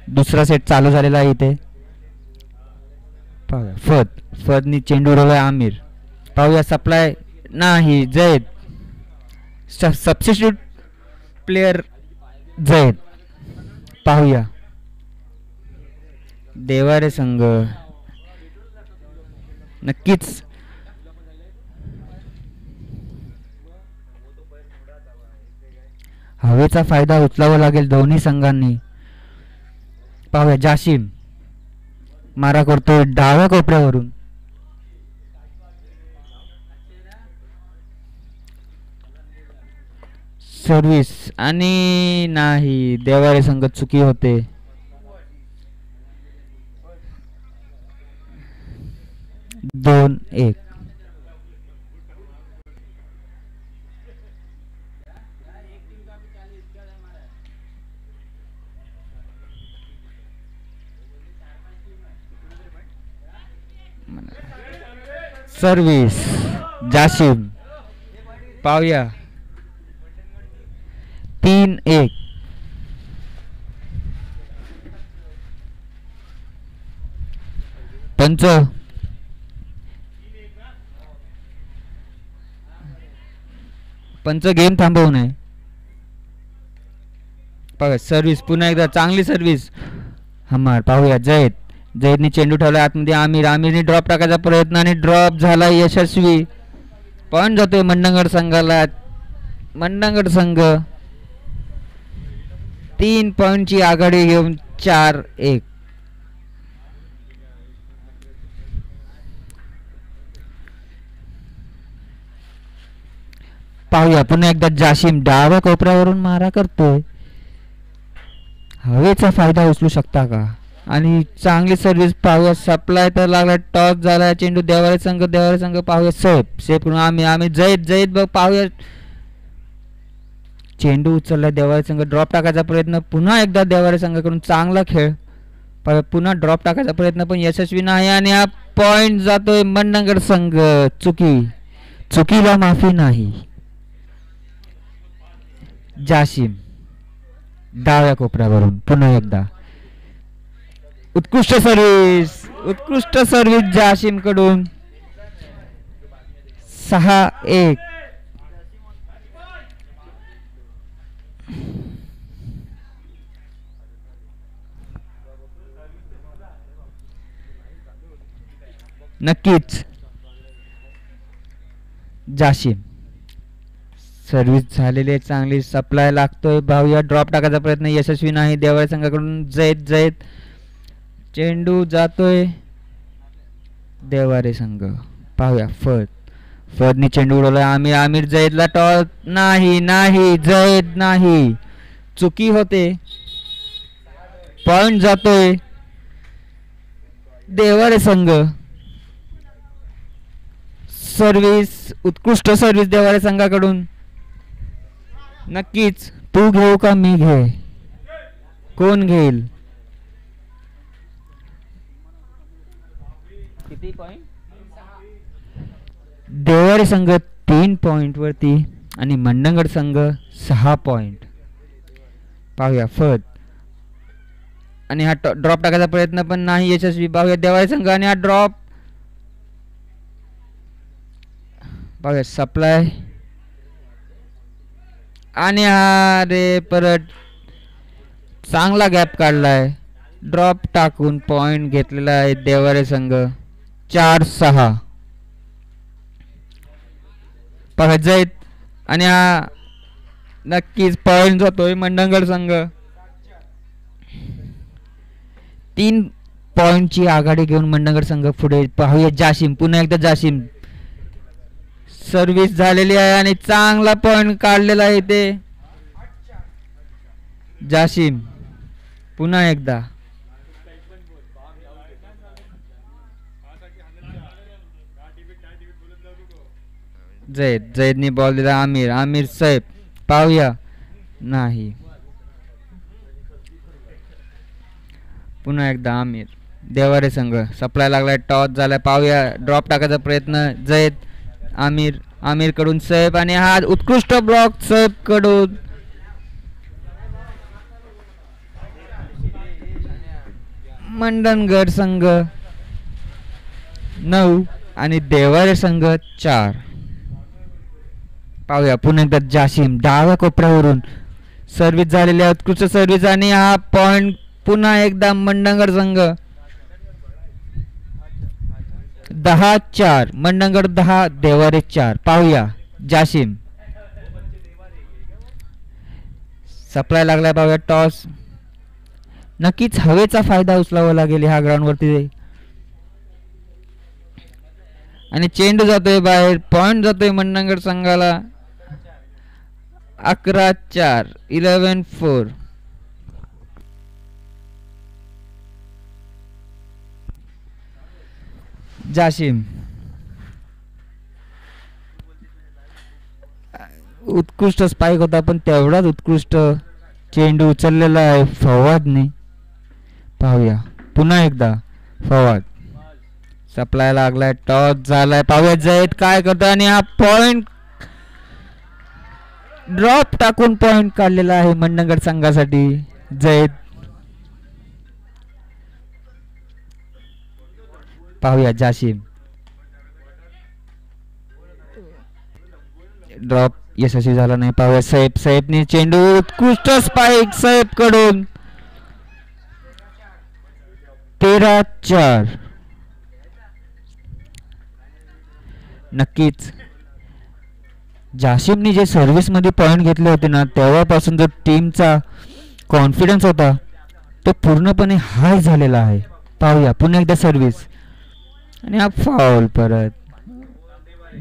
दुसरा सेट चालू झालेला आहे इथे. पाहूया फदनी चेंडू उडवलाय आमिर. पाहूया सप्लाय नाही. Zaid substitute player Zaid. पाहूया देवारे संघ नक्कीच हवेचा फायदा उचलावा लागेल दोन्ही संघांनी. पाहूया जाशिम मारा करतोय डाव्या कोपऱ्यावरून. सर्व्हिस आणि नाही. देवारे संघ चुकी होते. दोन एक. सर्व्हिस जाशिम. पाहूया 3-1. पंच गेम थांबवू नये. पाहूया सर्व्हिस पुन्हा एकदा चांगली सर्व्हिस हमार. पाहूया जैदने चेंडू ठेवला आतमध्ये. आमिरने ड्रॉप टाकायचा प्रयत्न आणि ड्रॉप झाला यशस्वी. पॉइंट जातोय मंडणगड संघाला. मंडणगड संघ 3 पॉइंटची आघाडी घेऊन 4-1. पाहूया पुन्हा एकदा जाशिम डाव्या कोपऱ्यावरून मारा करतोय. हवेचा फायदा उचलू शकता का? आणि चांगली सर्व्हिस. पाहूया सप्लाय तर लागला. टॉस झाला. चेंडू देवारे संघ. पाहूया सेफ करून आम्ही जैद पाहूया चेंडू उचलला. देवारे संघ ड्रॉप टाकायचा प्रयत्न पुन्हा एकदा देवारे संघाकडून. चांगला खेळ. पाहूया पुन्हा ड्रॉप टाकायचा प्रयत्न पण यशस्वी नाही आणि हा पॉइंट जातोय मंडणगड संघ. चुकीला माफी नाही. जाशिम डाव्या कोपऱ्यावरून पुन्हा एकदा उत्कृष्ट सर्व्हिस जाशिम कडून. 6-1. नक्कीच जाशिम सर्व्हिस झालेली आहे चांगली. सप्लाय लागतोय. पाहूया ड्रॉप टाकायचा प्रयत्न यशस्वी नाही. देवारे संघाकडून जैद चेंडू जातोय देवारे संघ. पाहूया फदनी चेंडू उडवलाय. आमिर जैदला टॉस नाही. जैद नाही. चुकी होते. पॉइंट जातोय देवारे संघ. सर्व्हिस उत्कृष्ट सर्व्हिस देवारे संघाकडून. नक्कीच तू घेऊ का मी घे? कोण घेईल? किती पॉइंट? देवारे संघ 3 पॉइंट वरती आणि मंडणगड संघ 6 पॉइंट. पाहूया फद आणि हा ड्रॉप टाकायचा प्रयत्न पण नाही यशस्वी. पाहूया देवारे संघ आणि हा ड्रॉप. पाहूया सप्लाय आणि हा रे परत चांगला गॅप काढलाय. ड्रॉप टाकून पॉइंट घेतलेला आहे देवारे संघ. 4-6. पाहूया जैद आणि हा नक्कीच पॉइंट जातोय मंडणगड संघ. 3 पॉइंटची आघाडी घेऊन मंडणगड संघ पुढे. पाहूया जाशिम पुन्हा एकदा. जाशिम सर्व्हिस झालेली आहे आणि चांगला पॉइंट काढलेला आहे ते. जाशिम पुन्हा एकदा. जैदनी बॉल दिला. आमिर साहेब. पाहूया नाही. पुन्हा एकदा आमिर. देवारे संघ सप्लाय लागलाय. टॉस झालाय. पाहूया ड्रॉप टाकायचा प्रयत्न जैद. आमिर कडून सैफ आणि हा उत्कृष्ट ब्लॉक सैफ कडून. मंडणगड संघ 9 आणि देवारे संघ 4. पाहूया पुन्हा एकदा जाशीम डाव्या कोपऱ्यावरून सर्व्हिस झालेली आहे, उत्कृष्ट सर्व्हिस आणि हा पॉइंट पुन्हा एकदा मंडणगड संघ 10-4. मंडणगड 10 देवारे 4. पाहूया जाशीम सप्लाय लागलाय. पाहूया टॉस. नक्कीच हवेचा फायदा उचलावा लागेल ह्या ग्राउंडवरती आणि चेंडू जातोय बाहेर. पॉइंट जातोय मंडणगड संघाला. 11-4. 11-4. जाशीम उत्कृष्ट स्पाइक होता पण तेवढाच उत्कृष्ट चेंडू उचललेला आहे फवादने. पाहूया पुन्हा एकदा फवाद सप्लाय लागलाय. टॉस झालाय. पाहूया जयद काय करतो आणि हा पॉइंट ड्रॉप टाकून पॉइंट काढलेला आहे मंडणगड संघासाठी जयद. पाहूया जाशीम ड्रॉप यशस्वी झाला नाही. पाहूया सैफने चेंडू उत्कृष्ट स्पाइक सैफ कडून. 13-4. नक्कीच जाशीमने जे सर्व्हिस मध्ये पॉइंट घेतले होते ना तेव्हापासून जो टीमचा कॉन्फिडन्स होता तो पूर्णपणे हाय झालेला आहे. पाहूया पुन्हा एकदा सर्व्हिस आणि हा फाउल परत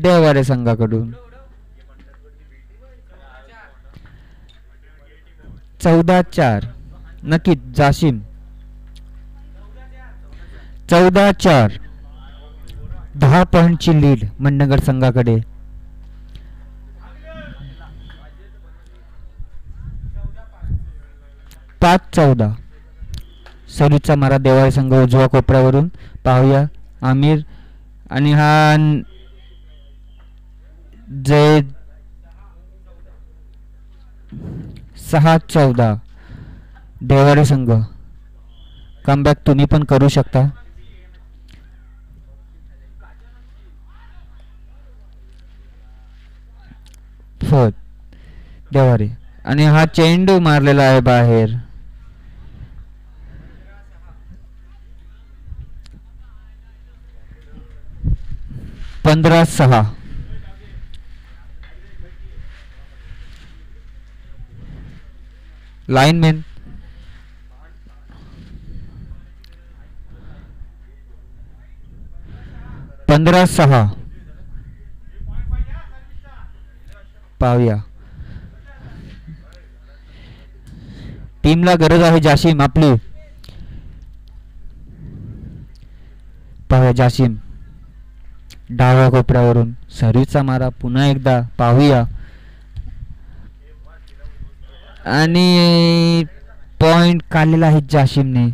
देवारे संघाकडून. 14-4. नक्कीच जाशीम 14-4. 10 पॉइंटची लीड मंडणगड संघाकडे. पाच 14. सर्व्हिसचा मारा देवारे संघ उजव्या कोपऱ्यावरून. पाहूया आमिर आणि हा जयद. 6-14. देवारे संघ कमबॅक तुम्ही पण करू शकता. फोर्थ देवारे आणि हा चेंडू मारलेला आहे बाहेर. 15-6. लाइनमैन 15-6. पाहूया टीमला गरज आहे जाशीम आपली. पाहूया जाशीम डाव्या कोपऱ्यावरून सर्व्हिसचा मारा पुन्हा एकदा. पाहूया आणि पॉइंट काढलेला आहे जाशीमने.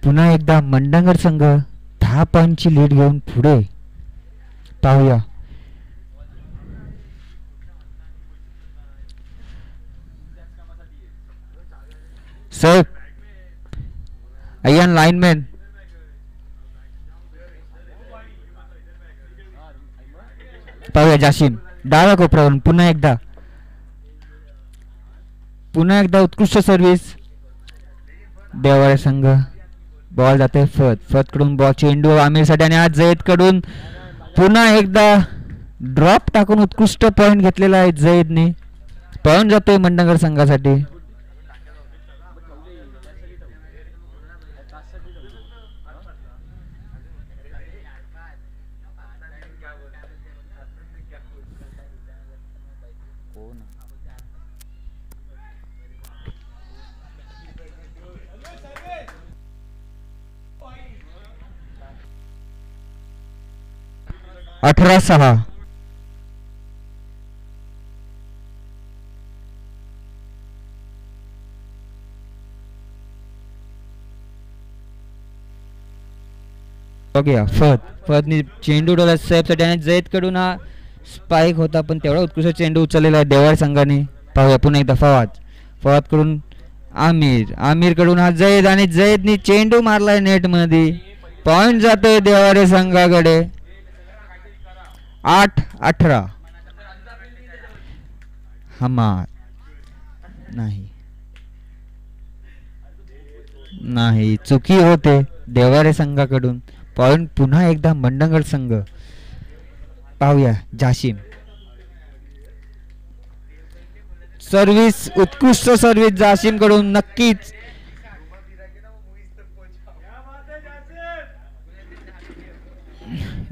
पुन्हा एकदा मंडणगड संघ 10 पॉइंटची लीड घेऊन पुढे. पाहूया सर अय्यान लाइनमैन. पाहूया जाशीम डाव्या कोपऱ्यावरून पुन्हा एकदा उत्कृष्ट सर्व्हिस. देवारे संघ बॉल जाते फत कडून. बॉल चेंडू आमिरसाठी आणि आज जयद कडून पुन्हा एकदा ड्रॉप टाकून उत्कृष्ट पॉइंट घेतलेला आहे जयदने. पॉइंट जातोय मंडणगड संघासाठी. अठरा 6. बघूया फतनी चेंडू डोला साहेबसाठी आणि जयद कडून हा स्पाइक होता पण तेवढा उत्कृष्ट चेंडू उचललेला आहे देवारे संघाने. पाहूया पुन्हा एकदा फवाद कडून आमिर कडून हा जयद आणि जयदनी चेंडू मारलाय नेट मध्ये. पॉइंट जातोय देवारे संघाकडे. 8-18. हमार नाही चुकी होते देवारे संघाकडून. पॉइंट पुन्हा एकदा मंडणगड संघ. पाहूया जाशिम. सर्व्हिस उत्कृष्ट सर्व्हिस जाशिम कडून नक्कीच.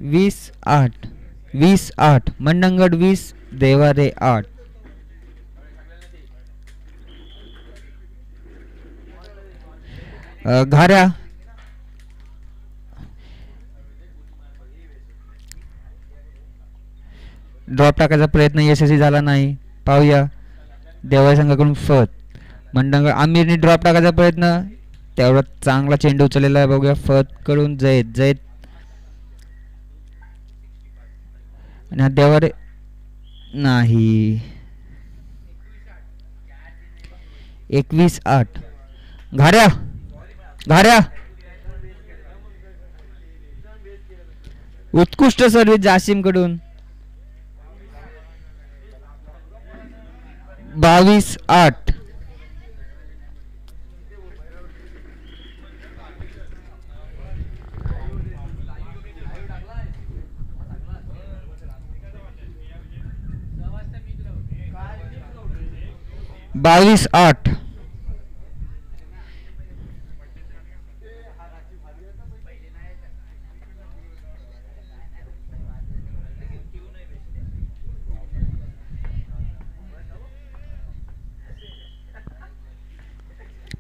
20-8 मंडणगड 20 देवारे 8. घाऱ्या ड्रॉप टाकायचा प्रयत्न यशस्वी झाला नाही. पाहूया देवारे संघाकडून फत. मंडणगड आमिरने ड्रॉप टाकायचा प्रयत्न तेवढा चांगला चेंडू उचललेला आहे. बघूया फत कडून जयद आणि हा देवारे नाही. 21-8 घाऱ्या उत्कृष्ट सर्व्हिस जाशिम कडून. 22-8 22-8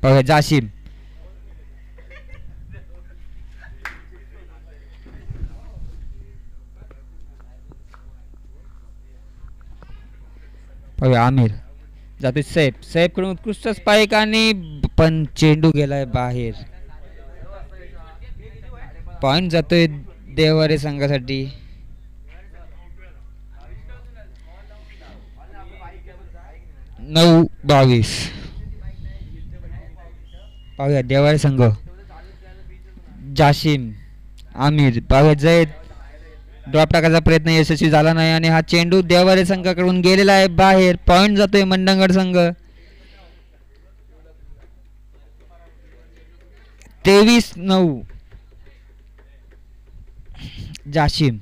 बघा जाशिम. आमिर जाते सैफ कडून उत्कृष्ट स्पाइक आणि पण चेंडू गेलाय बाहेर. पॉइंट जातोय देवारे संघासाठी. 9-22 पाहूया देवारे संघ. जाशिम आमिर पाहूया जयद ड्रॉप टाकायचा प्रयत्न यशस्वी झाला नाही आणि हा चेंडू देवारे संघाकडून गेलेला आहे बाहेर. पॉइंट जातोय मंडणगड संघ. 23-9 जाशिम.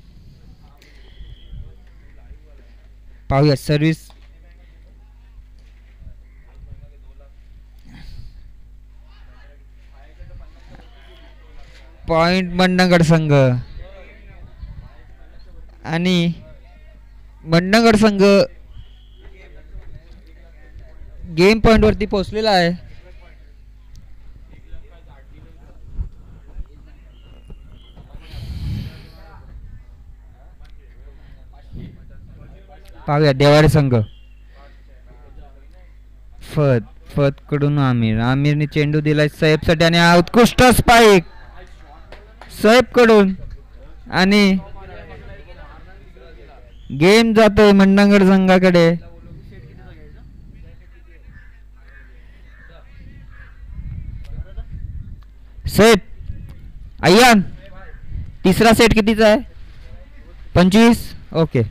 पाहूया सर्व्हिस पॉइंट मंडणगड संघ आणि मंडणगड संघ गेम पॉइंट वरती पोहोचलेला आहे. पाहूया देवारे संघ. फत कडून आमिरने चेंडू दिलाय सैफ साठी आणि हा उत्कृष्ट स्पाइक सैफ कडून आणि गेम जातोय मंडणगड संघाकडे. सैफ अय्यान तिसरा सेट कितीचा आहे? 25. ओके.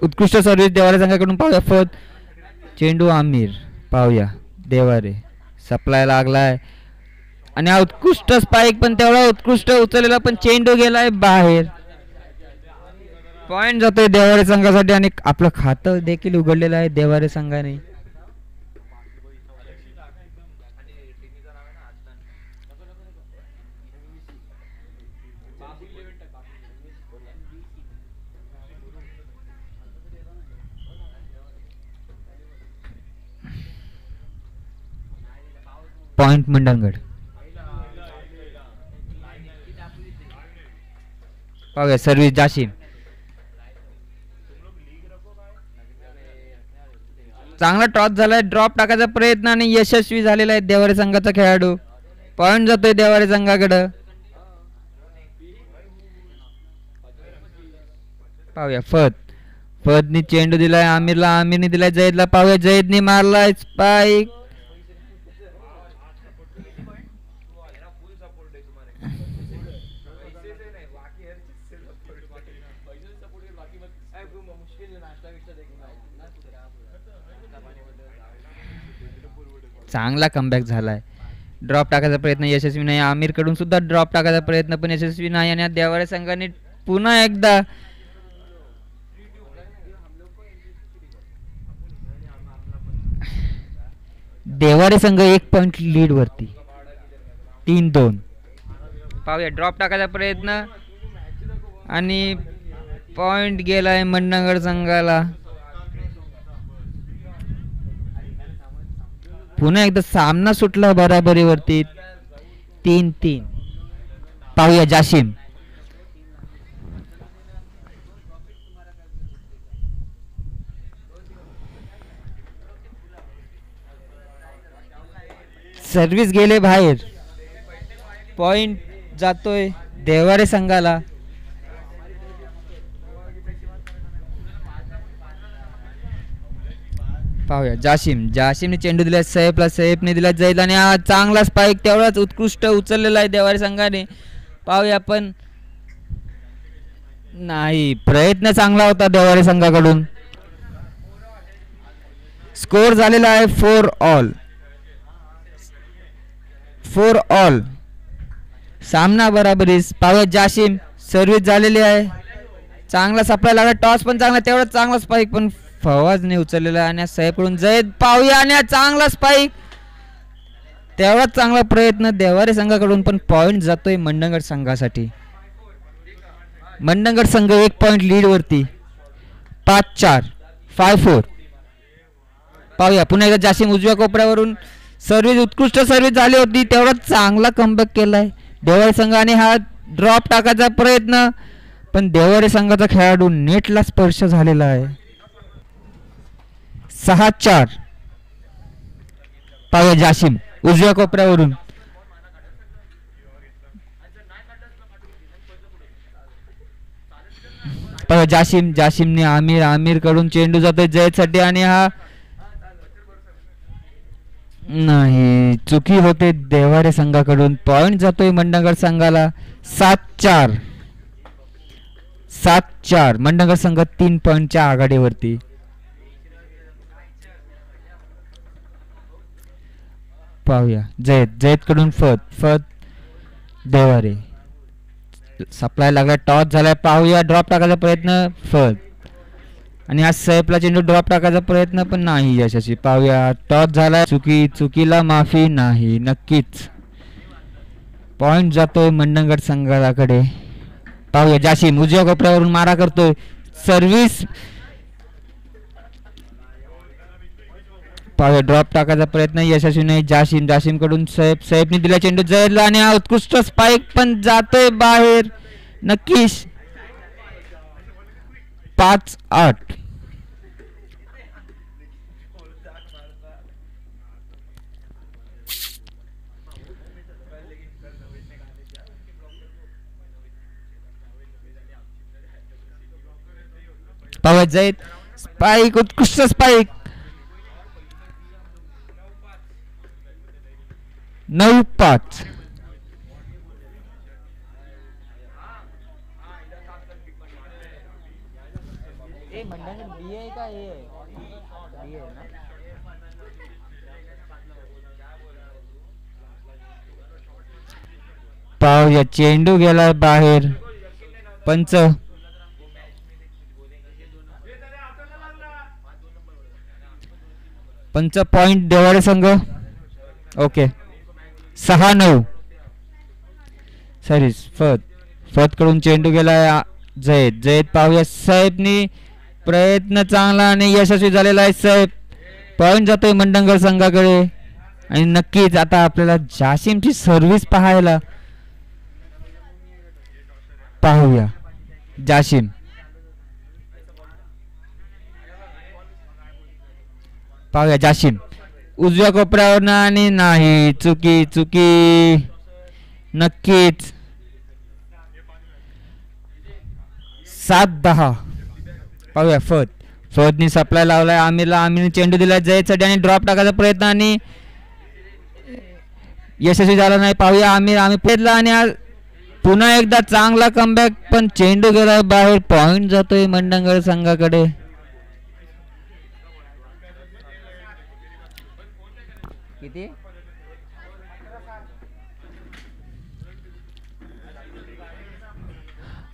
उत्कृष्ट सर्व्हिस देवारे संघाकडून. पाहूया फत चेंडू आमिर. पाहूया देवारे सप्लाय लागलाय आणि हा उत्कृष्ट स्पाइक पण तेवढा उत्कृष्ट उचललेला पण चेंडू गेलाय बाहेर. पॉइंट जातोय देवारे संघासाठी आणि आपलं खातं देखील उघडलेलं आहे देवारे संघाने. पॉइंट मंडणगड. पाहूया सर्व्हिस जाशीम. चांगला टॉस झालाय, ड्रॉप टाकायचा प्रयत्न आणि यशस्वी झालेला आहे देवारे संघाचा खेळाडू. पॉइंट जातोय देवारे संघाकडं. पाहूया फदनी चेंडू दिलाय आमिरला, आमिरने दिलाय जयदला. पाहूया जयदने मारलाय स्पाइक. चांगला कमबॅक झालाय. ड्रॉप टाकायचा प्रयत्न यशस्वी नाही. आमिर कडून सुद्धा ड्रॉप टाकायचा प्रयत्न पण यशस्वी नाही. आणि देवारे संघाने पुन्हा एकदा देवारे संघ 1 पॉइंट लीड वरती 3-2. पाहूया ड्रॉप टाकायचा प्रयत्न आणि पॉइंट गेलाय मंडणगड संघाला. पुन्हा एकदा सामना सुटला बराबरीवरती 3-3. पाहूया जाशीम. सर्व्हिस गेले बाहेर. पॉइंट जातोय देवारे संघाला. पाहूया जाशीमने चेंडू दिलाय सैफला, सैफने दिला जयदला आणि हा चांगला स्पाइक तेवढाच उत्कृष्ट उचललेला आहे देवारे संघाने. पाहूया पण नाही, प्रयत्न चांगला होता देवारे संघाकडून. स्कोर झालेला आहे 4 ऑल. सामना बराबरीस. पाहूया जाशीम सर्व्हिस झालेली आहे. चांगला सप्लाय लागला, टॉस पण चांगला, तेवढाच चांगला स्पाइक पण फवाजने उचललेला आणि सैफकडून जयद. पाहूया आणि चांगला स्पाइक, तेवढाच चांगला प्रयत्न देवारे संघाकडून पण पॉइंट जातोय मंडणगड संघासाठी. मंडणगड संघ 1 पॉइंट लीड वरती 5-4 5-4. पाहूया पुन्हा एकदा जाशीम उजव्या कोपऱ्यावरून सर्व्हिस, उत्कृष्ट सर्व्हिस झाली होती, तेवढा चांगला कमबॅक केलाय देवारे संघाने. हा ड्रॉप टाकायचा प्रयत्न पण देवारे संघाचा खेळाडू नेटला स्पर्श झालेला आहे. 6-4. पाहूया जाशीम उजव्या कोपऱ्यावरून. पाहूया जाशीमने आमिर कडून चेंडू जातोय जयदसाठी आणि हा नाही, चुकी होते देवारे संघाकडून. पॉइंट जातोय मंडणगड संघाला. 7-4 मंडणगड संघ 3 पॉइंटच्या आघाडीवरती. पाहूया जयद कडून फद देवारे. सप्लाय लागला, टॉस झालाय. पाहूया ड्रॉप टाकायचा प्रयत्न फद आणि आज सैफला चेंडू ड्रॉप टाकायचा प्रयत्न पण नाही यशस्वी. पाहूया टॉस झाला, चुकीला माफी नाही. नक्कीच पॉइंट जातोय मंडणगड संघाकडे. पाहूया जाशीम उजव्या कोपऱ्यावरून मारा करतोय, सर्व्हिस. पाहूया ड्रॉप टाकायचा प्रयत्न यशस्वी नाही. जाशीम कडून सैफने दिला चेंडू जयदला आणि हा उत्कृष्ट स्पाइक पण जातोय बाहेर. नक्कीच 5-8. पाहूया जयद स्पाइक, उत्कृष्ट स्पाइक. 9-5. पाहूया चेंडू गेला बाहेर. पंच पॉइंट देवारे संघ. ओके 6-9. सॉरी फद कडून चेंडू गेलाय जयद. पाहूया सैफनी प्रयत्न चांगला आणि यशस्वी झालेला आहे. सैफ पॉइंट जातोय मंडणगड संघाकडे. आणि नक्कीच आता आपल्याला जाशिमची सर्व्हिस पाहूया. जाशिम पाहूया. जाशिम उजव्या कोपऱ्यावर आणि नाही, चुकी चुकी. नक्कीच 7-10. पाहूया फतनी सप्लाय लावलाय आमिरला. आमिरने चेंडू दिलाय जयसाठी आणि ड्रॉप टाकायचा प्रयत्न आणि यशस्वी झाला नाही. पाहूया आमिर प्रयत्न आणि पुन्हा एकदा चांगला कमबॅक, पण चेंडू गेला बाहेर. पॉइंट जातोय मंडणगड संघाकडे. किती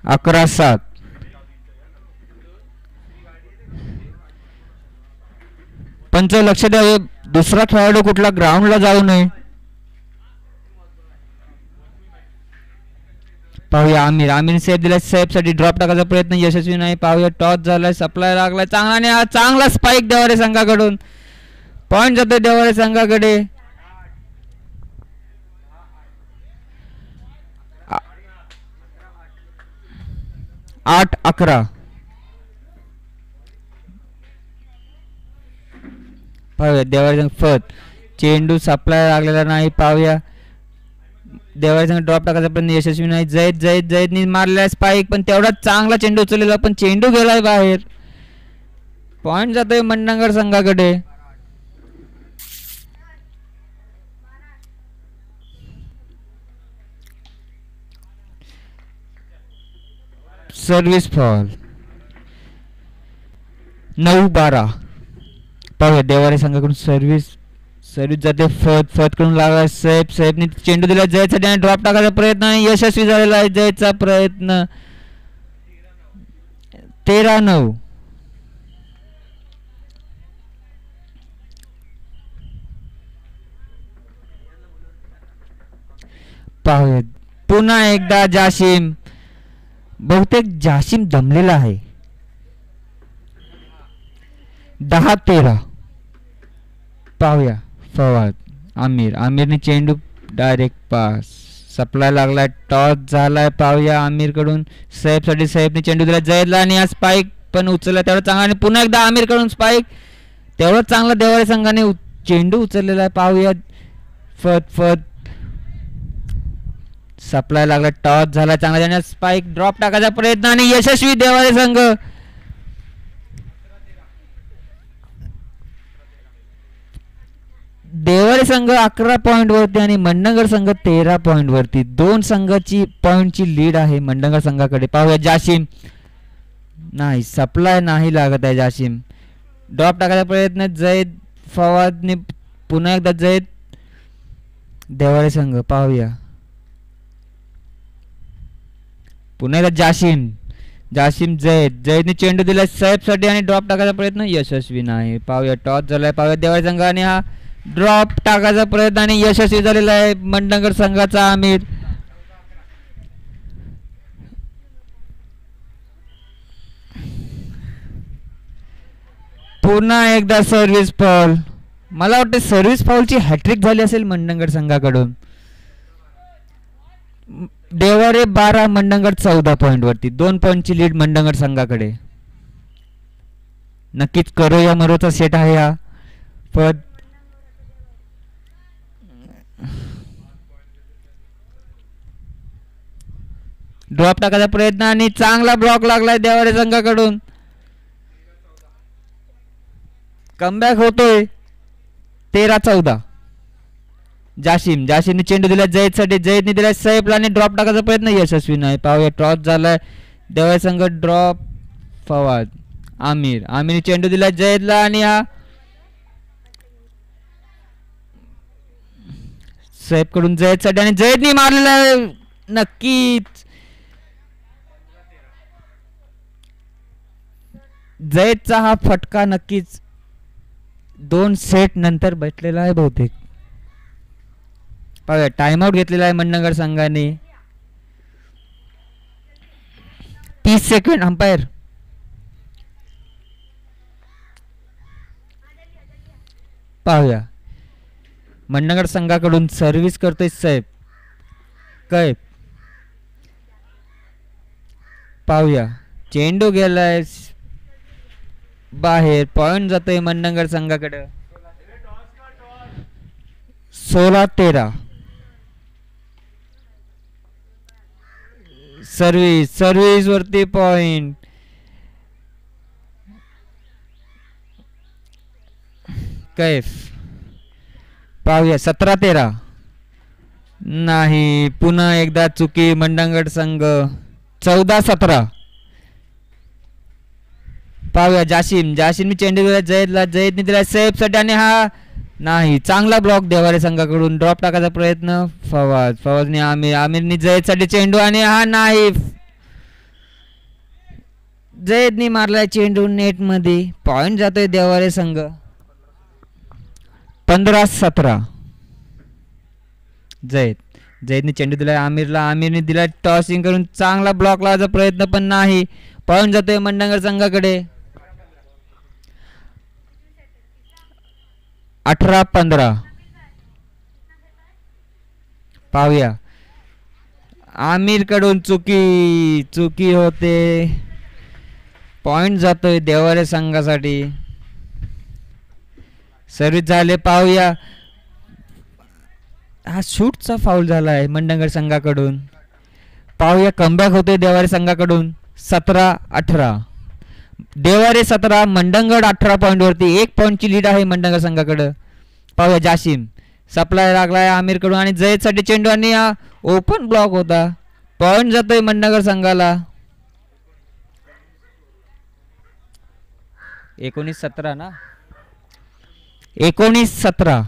11-7. पंच लक्ष द्यावे, दुसरा खेळाडू कुठला ग्राउंडला जाऊ नये. पाहूया आमिर सेफ दिलाय. सेफ साठी ड्रॉप टाकायचा प्रयत्न यशस्वी नाही. पाहूया टॉस झालाय, सप्लाय लागलाय चांगला आणि हा चांगला स्पाइक देवारे संघाकडून. पॉइंट जातोय देवारे संघाकडे. 8-11. पाहूया देवारे संघ चेंडू सप्लाय लागलेला नाही. पाहूया देवारे संघ ड्रॉप टाकायचा प्रयत्न यशस्वी नाही. जयदनी मारलेला स्पाइक, पण तेवढाच चांगला चेंडू उचललेला, पण चेंडू गेलाय बाहेर. पॉइंट जातोय मंडणगड संघाकडे. Service fall 9-12. पाहूया देवारे संघाकडून सर्व्हिस जाते. फत कडून लागला. सेफने चेंडू दिला जयसाठी आणि ड्रॉप टाकायचा प्रयत्न आणि यशस्वी झालेला आहे जयचा प्रयत्न. 13-9. पाहूया पुन्हा एकदा जाशिम. बहुतेक जाशिम दमलेला आहे. 10-13. पाहूया फवाद आमिरने चेंडू डायरेक्ट पास. सप्लाय लागलाय, टॉस झालाय. पाहूया आमिर कडून सैफसाठी. सैफने चेंडू दिला जयदला आणि हा स्पाइक पण उचलला तेवढा चांगला आणि पुन्हा एकदा आमिर कडून स्पाइक. तेवढा चांगला देवारे संघाने चेंडू उचललेला आहे. पाहूया फत सप्लाय लागला, टॉस झाला चांगला त्याने स्पाइक ड्रॉप टाकायचा प्रयत्न आणि यशस्वी देवारे संघ. देवारे संघ 11 पॉइंट वरती आणि मंडणगड संघ 13 पॉइंट वरती. दोन संघाची पॉइंटची लीड आहे मंडणगड संघाकडे. पाहूया जाशिम. नाही, सप्लाय नाही लागत आहे. जाशिम ड्रॉप टाकायचा प्रयत्न. जयद फवादने पुन्हा एकदा जयद देवारे संघ. पाहूया पुन्हा एकदा जाशिम जयदने चेंडू दिला सैफसाठी आणि ड्रॉप टाकायचा प्रयत्न यशस्वी नाही. पाहूया टॉस झालाय. पाहूया देवारे संघ आणि हा ड्रॉप टाकायचा प्रयत्न आणि यशस्वी झालेला आहे मंडणगड संघाचा आमिर. पुन्हा एकदा सर्व्हिस फॉल. मला वाटतं सर्व्हिस फॉलची हॅट्रिक झाली असेल मंडणगड संघाकडून. देवारे 12, मंडणगड 14 पॉइंट वरती. 2 पॉइंटची लीड मंडणगड संघाकडे. नक्कीच करो या मरोचा सेट आहे हा. पद ड्रॉप टाकायचा प्रयत्न आणि चांगला ब्लॉक लागलाय देवारे संघाकडून. कमबॅक होतोय. 13-14. जाशिमने चेंडू दिला जयदसाठी. जयदने दिला सैफला आणि ड्रॉप टाकायचा प्रयत्न यशस्वी नाही. पाहूया टॉस झालाय. देवारे संघ ड्रॉप. फवाद आमिरने चेंडू दिला जयदला आणि हा सैफ कडून जयदसाठी आणि जयदने मारलेला आहे. नक्कीच जयदचा हा फटका नक्कीच 2 सेट नंतर भेटलेला आहे बहुतेक. पाहूया टाइमआउट घेतलेला आहे मंडणगड संघाने. 30 सेकंड अंपायर. पाहूया मंडणगड संघाकडून सर्व्हिस करतोय सैफ. कैफ पाहूया, चेंडू गेलाय बाहेर. पॉइंट जातोय मंडणगड संघाकडे. 16-13. सर्व्हिस वरती पॉइंट. कैफ पाहूया. 17-13. नाही, पुन्हा एकदा चुकी मंडणगड संघ. 14-17. पाहूया जाशीमने चेंडू दिला जयदला. जयदने दिला सेफसाठी आणि हा नाही. चांगला ब्लॉक देवारे संघाकडून. ड्रॉप टाकायचा प्रयत्न. फवाजने आमिरने जयदसाठी चेंडू आणि हा नाही. जयदने मारलाय चेंडू नेट मध्ये. पॉइंट जातोय देवारे संघ. 15-17. जयदने चेंडू दिलाय आमिरला. आमिरने दिलाय टॉसिंग करून चांगला ब्लॉक लावायचा प्रयत्न पण नाही. पॉइंट जातोय मंडणगड संघाकडे. 18-15. पाहूया, आमिर कडून चुकी होते. पॉइंट जातोय देवारे संघासाठी. सर्व्हिस झाले. पाहूया, हा शूटचा फाऊल झालाय मंडणगड संघाकडून. पाहूया, कमबॅक होतोय देवारे संघाकडून. 17-18. देवारे 17, मंडणगड 18 पॉइंट वरती. 1 पॉइंटची लीड आहे मंडणगड संघाकडे. पाहूया, जाशीम सप्लाय लागलाय आमिर कडून आणि जयद साठी चेंडू आणि हा ओपन ब्लॉक होता. पॉइंट जातोय मंडणगड संघाला. 19-17 ना. 19-17.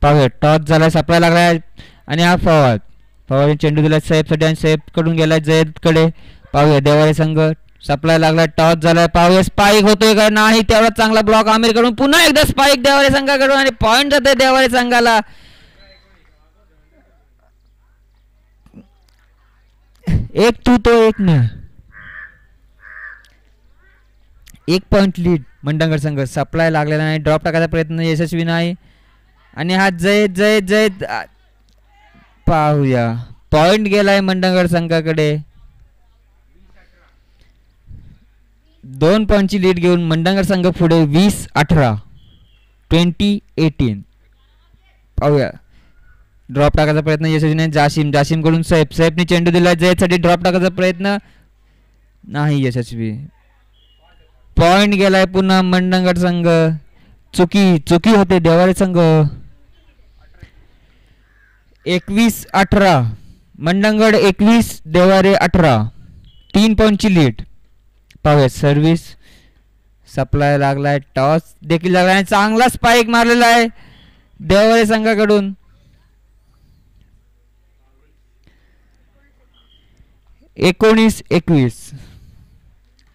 पाहूया, टॉस झालाय. सप्लाय लागलाय आणि हा फवाद चेंडू दिला सैफ साठी आणि सैफ कडून गेलाय जयद कडे. पाहूया, देवारे संघ सप्लाय लागलाय. टॉस झालाय. पाहूया, स्पाइक होतोय का नाही. तेवढा चांगला ब्लॉक आमिर कडून. पुन्हा एकदा स्पाइक देवारे संघाकडून आणि पॉइंट जातोय देवारे संघाला. 1 तू तो 1 न. 1 पॉइंट लीड मंडणगड संघ. सप्लाय लागलेला नाही. ड्रॉप टाकायचा प्रयत्न यशस्वी नाही आणि हा जयद. पाहूया, पॉइंट गेलाय मंडणगड संघाकडे. 2 पॉइंटची लीड घेऊन मंडणगड संघ पुढे. 20-18. 20-18. पाहूया, ड्रॉप टाकायचा प्रयत्न यशस्वी नाही. जाशीम कडून सैफने चेंडू दिला जयद साठी. ड्रॉप टाकायचा प्रयत्न नाही यशस्वी. पॉइंट गेलाय पुन्हा मंडणगड संघ. चुकी होते देवारे संघ. 21-18. मंडणगड 21, देवारे 18. 3 पॉइंटची लीड. पाहूया, सर्व्हिस सप्लाय लागलाय. टॉस देखील लागलाय. चांगला स्पाइक मारलेला आहे देवारे संघाकडून. 19-21.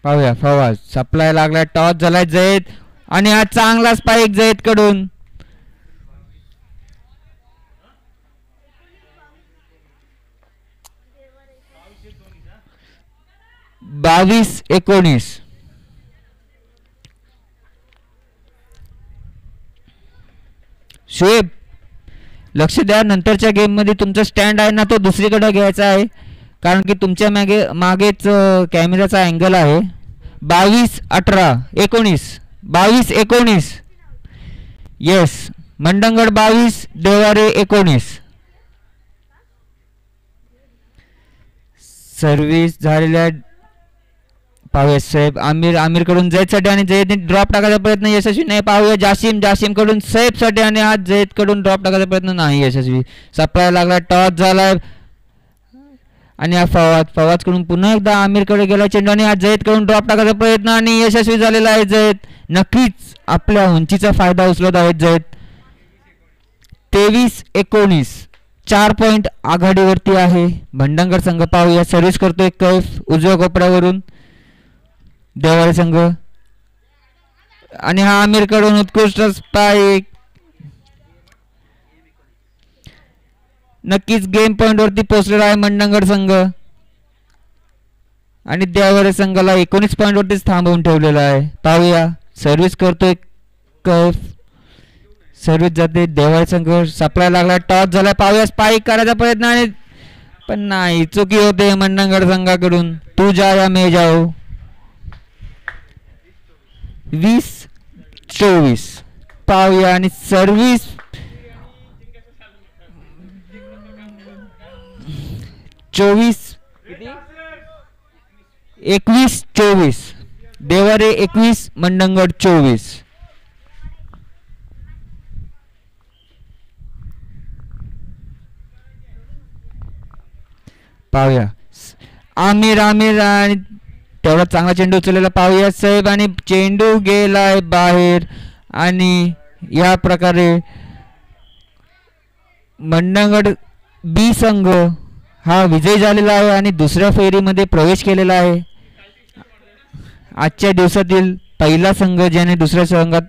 पाहूया, फवाज सप्लाय लागलाय. टॉस झालाय जयद आणि हा चांगला स्पाइक जयद कडून. 22-19. शोएब, लक्ष द्या, नंतरच्या गेम मध्ये तुमचा स्टँड आहे ना तो दुसरीकडे घ्यायचा आहे, कारण की तुमच्या मागेच कॅमेराचा अँगल आहे. 22-18-19. 22-19. येस, मंडणगड 22, देवारे 19. सर्व्हिस झालेल्या. पाहूया, सैफ आमिर कडून जयद साठी आणि जयदने ड्रॉप टाकायचा प्रयत्न यशस्वी नाही. पाहूया, जाशीम कडून सैफ साठी आणि हा जयद कडून ड्रॉप टाकायचा प्रयत्न नाही यशस्वी. सप्लाय लागला. टॉस झालाय आणि हा फवाद कडून पुन्हा एकदा आमिर कडे गेला चेंडू आणि हा जयद कडून ड्रॉप टाकायचा प्रयत्न आणि यशस्वी झालेला आहे जयद. नक्कीच आपल्या उंचीचा फायदा उचलत आहेत जयद. 23-19. 4 पॉइंट आघाडीवरती आहे मंडणगड संघ. पाहूया, सर्व्हिस करतोय कैफ उजव्या कोपऱ्यावरून देवारे संघ आणि हा आमिर कडून उत्कृष्ट स्पाइक. नक्कीच गेम पॉइंट वरती पोहोचलेला आहे मंडणगड संघ आणि देवारे संघाला 19 पॉइंट वरतीच थांबवून ठेवलेला आहे. पाहूया, सर्व्हिस करतोय कैफ. सर्व्हिस जाते. देवाळ संघ सप्लाय लागला. टॉस झाला. पाहूया स्पाइक करायचा प्रयत्न आणि पण नाही, चुकी होते मंडणगड संघाकडून. तू जा या मे जाओ. 20-24 पाहूया आणि सर्व्हिस 21-24 देवारे 21 मंडणगड 24. पाहूया आमिर आणि तेवढा चांगला चेंडू उचललेला पाहूया साहेब आणि चेंडू गेलाय बाहेर. आणि या प्रकारे मंडणगड बी संघ हा विजय झालेला आहे आणि दुसऱ्या फेरीमध्ये प्रवेश केलेला आहे. आजच्या दिवसातील पहिला संघ ज्याने दुसऱ्या संघात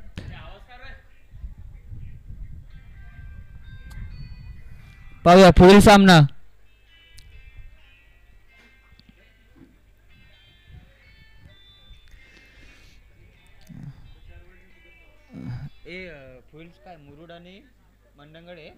पाहूया पुढील सामना. मुरुड आणि मंडणगड आहे.